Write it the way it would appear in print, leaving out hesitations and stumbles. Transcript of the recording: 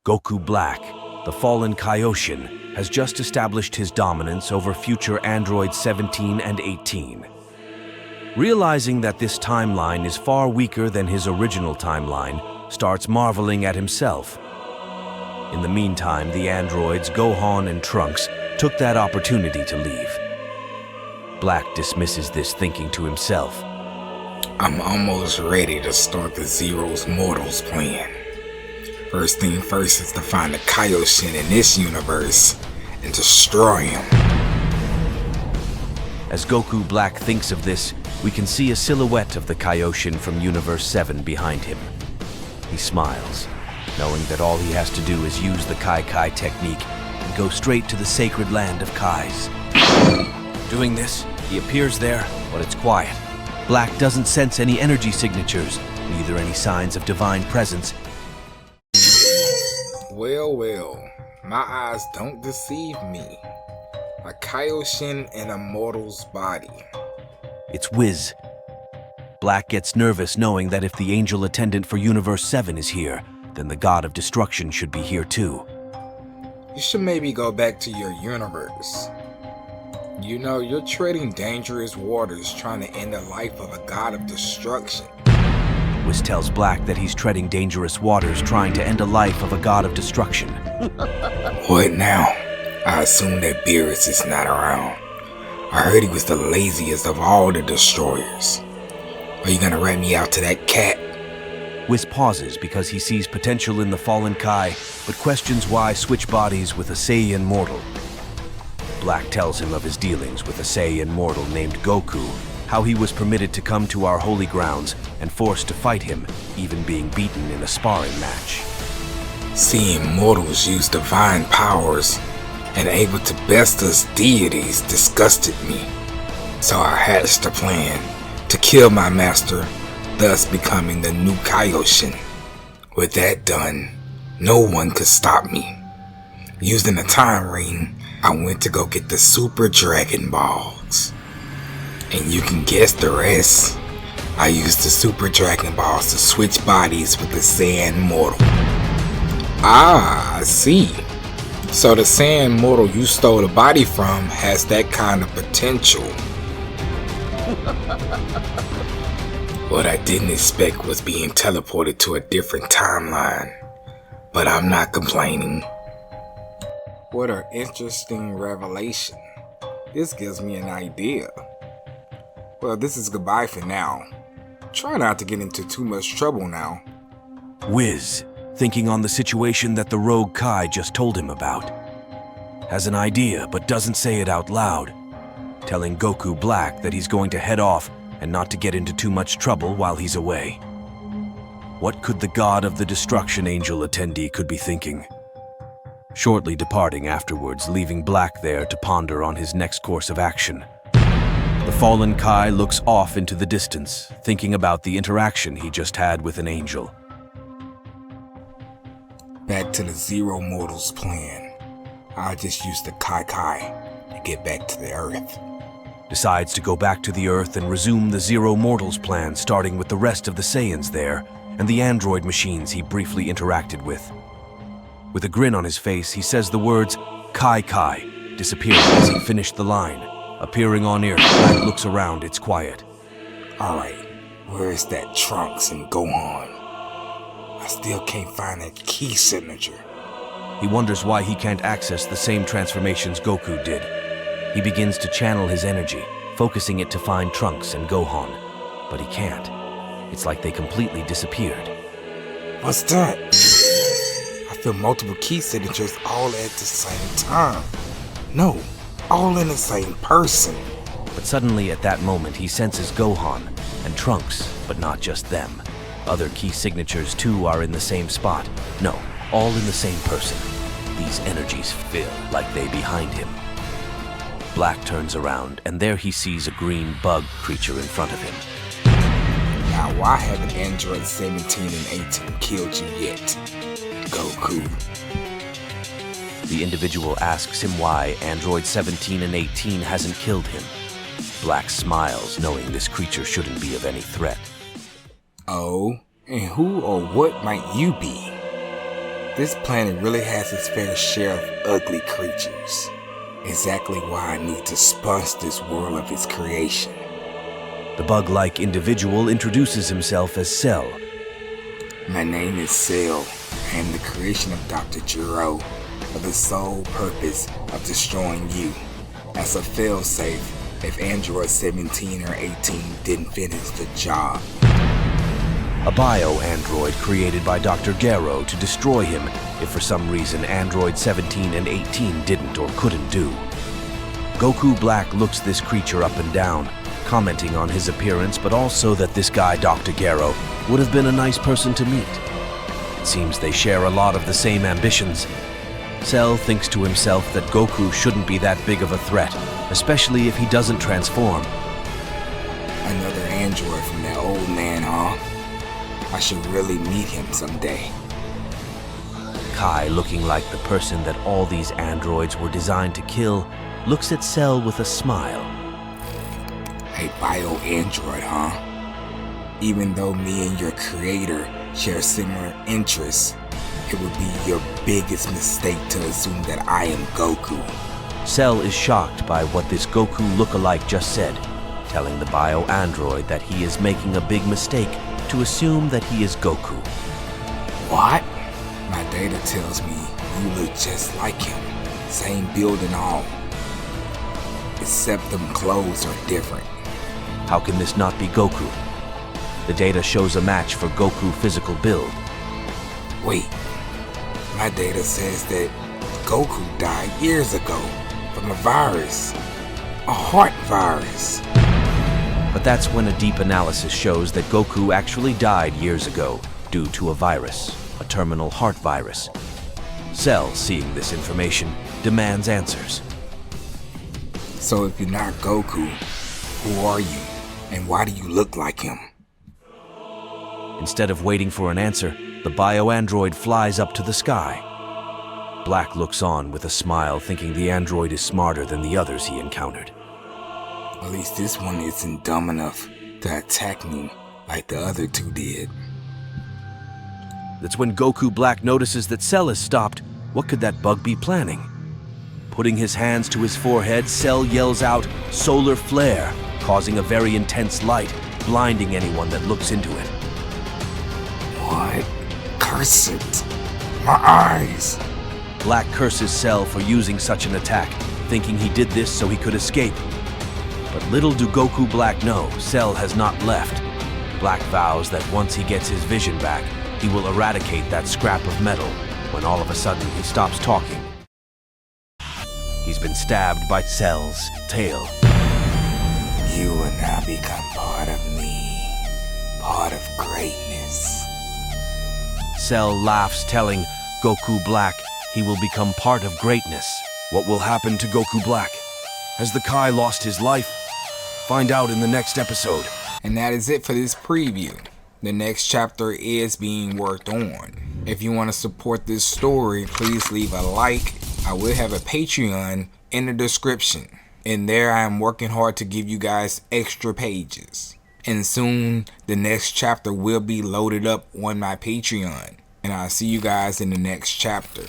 Goku Black, the fallen Kaioshin, has just established his dominance over future androids 17 and 18. Realizing that this timeline is far weaker than his original timeline, starts marveling at himself. In the meantime, the androids Gohan and Trunks took that opportunity to leave. Black dismisses this, thinking to himself, I'm almost ready to start the Zero's Mortals plan. First thing first is to find the Kaioshin in this universe and destroy him. As Goku Black thinks of this, we can see a silhouette of the Kaioshin from Universe 7 behind him. He smiles, knowing that all he has to do is use the Kai technique and go straight to the sacred land of Kais. Doing this, he appears there, but it's quiet. Black doesn't sense any energy signatures, neither any signs of divine presence. Well, my eyes don't deceive me. A Kaioshin in a mortal's body. It's Whis. Black gets nervous knowing that if the angel attendant for Universe 7 is here, then the god of destruction should be here too. You should maybe go back to your universe. You know, you're treading dangerous waters trying to end the life of a god of destruction. Whis tells Black that he's treading dangerous waters trying to end a life of a god of destruction. What now? I assume that Beerus is not around. I heard he was the laziest of all the destroyers. Are you gonna rat me out to that cat? Whis pauses because he sees potential in the fallen Kai, but questions why switch bodies with a Saiyan mortal. Black tells him of his dealings with a Saiyan mortal named Goku, how he was permitted to come to our holy grounds and forced to fight him, even being beaten in a sparring match. Seeing mortals use divine powers and able to best us deities disgusted me, so I hatched a plan to kill my master, thus becoming the new Kaioshin. With that done, no one could stop me. Using the time ring, I went to go get the Super Dragon Balls. And you can guess the rest. I used the Super Dragon Balls to switch bodies with the Saiyan Mortal. Ah, I see. So the Saiyan Mortal you stole the body from has that kind of potential. What I didn't expect was being teleported to a different timeline. But I'm not complaining. What an interesting revelation. This gives me an idea. Well, this is goodbye for now. Try not to get into too much trouble now. Whis, thinking on the situation that the rogue Kai just told him about, has an idea but doesn't say it out loud, telling Goku Black that he's going to head off and not to get into too much trouble while he's away. What could the god of the destruction angel attendee could be thinking? Shortly departing afterwards, leaving Black there to ponder on his next course of action. The fallen Kai looks off into the distance, thinking about the interaction he just had with an angel. Back to the Zero Mortals plan. I'll just use the Kai to get back to the Earth. Decides to go back to the Earth and resume the Zero Mortals plan, starting with the rest of the Saiyans there and the android machines he briefly interacted with. With a grin on his face, he says the words Kai, disappearing as he finished the line. Appearing on Earth, Black looks around, it's quiet. Alright, where is that Trunks and Gohan? I still can't find that key signature. He wonders why he can't access the same transformations Goku did. He begins to channel his energy, focusing it to find Trunks and Gohan, but he can't. It's like they completely disappeared. What's that? I feel multiple key signatures all at the same time. No, all in the same person. But suddenly at that moment he senses Gohan and Trunks, but not just them. Other key signatures too are in the same spot. No, all in the same person. These energies feel like they behind him. Black turns around and there he sees a green bug creature in front of him. Now why haven't Android 17 and 18 killed you yet, Goku? The individual asks him why Android 17 and 18 hasn't killed him. Black smiles, knowing this creature shouldn't be of any threat. Oh, and who or what might you be? This planet really has its fair share of ugly creatures. Exactly why I need to sponge this world of its creation. The bug-like individual introduces himself as Cell. My name is Cell. I am the creation of Dr. Giro for the sole purpose of destroying you. As a failsafe, if Android 17 or 18 didn't finish the job. A bio-android created by Dr. Gero to destroy him if for some reason Android 17 and 18 didn't or couldn't do. Goku Black looks this creature up and down, commenting on his appearance but also that this guy Dr. Gero would have been a nice person to meet. It seems they share a lot of the same ambitions. Cell thinks to himself that Goku shouldn't be that big of a threat, especially if he doesn't transform. Another android from that old man, huh? I should really meet him someday. Kai, looking like the person that all these androids were designed to kill, looks at Cell with a smile. A bio-android, huh? Even though me and your creator share similar interests, it would be your biggest mistake to assume that I am Goku. Cell is shocked by what this Goku lookalike just said, telling the bio-android that he is making a big mistake to assume that he is Goku. What? My data tells me you look just like him. Same build and all. Except them clothes are different. How can this not be Goku? The data shows a match for Goku physical build. Wait. My data says that Goku died years ago from a virus. A heart virus. But that's when a deep analysis shows that Goku actually died years ago due to a virus, a terminal heart virus. Cell, seeing this information, demands answers. So if you're not Goku, who are you? And why do you look like him? Instead of waiting for an answer, the bio-android flies up to the sky. Black looks on with a smile, thinking the android is smarter than the others he encountered. At least this one isn't dumb enough to attack me like the other two did. That's when Goku Black notices that Cell is stopped. What could that bug be planning? Putting his hands to his forehead, Cell yells out, "Solar flare," causing a very intense light, blinding anyone that looks into it. What? Curse it. My eyes. Black curses Cell for using such an attack, thinking he did this so he could escape. But little do Goku Black know, Cell has not left. Black vows that once he gets his vision back, he will eradicate that scrap of metal, when all of a sudden he stops talking. He's been stabbed by Cell's tail. You will now become part of me. Part of greatness. Cell laughs, telling Goku Black he will become part of greatness. What will happen to Goku Black? Has the Kai lost his life? Find out in the next episode. And that is it for this preview. The next chapter is being worked on. If you want to support this story, please leave a like. I will have a Patreon in the description. In there, I am working hard to give you guys extra pages. And soon, the next chapter will be loaded up on my Patreon. And I'll see you guys in the next chapter.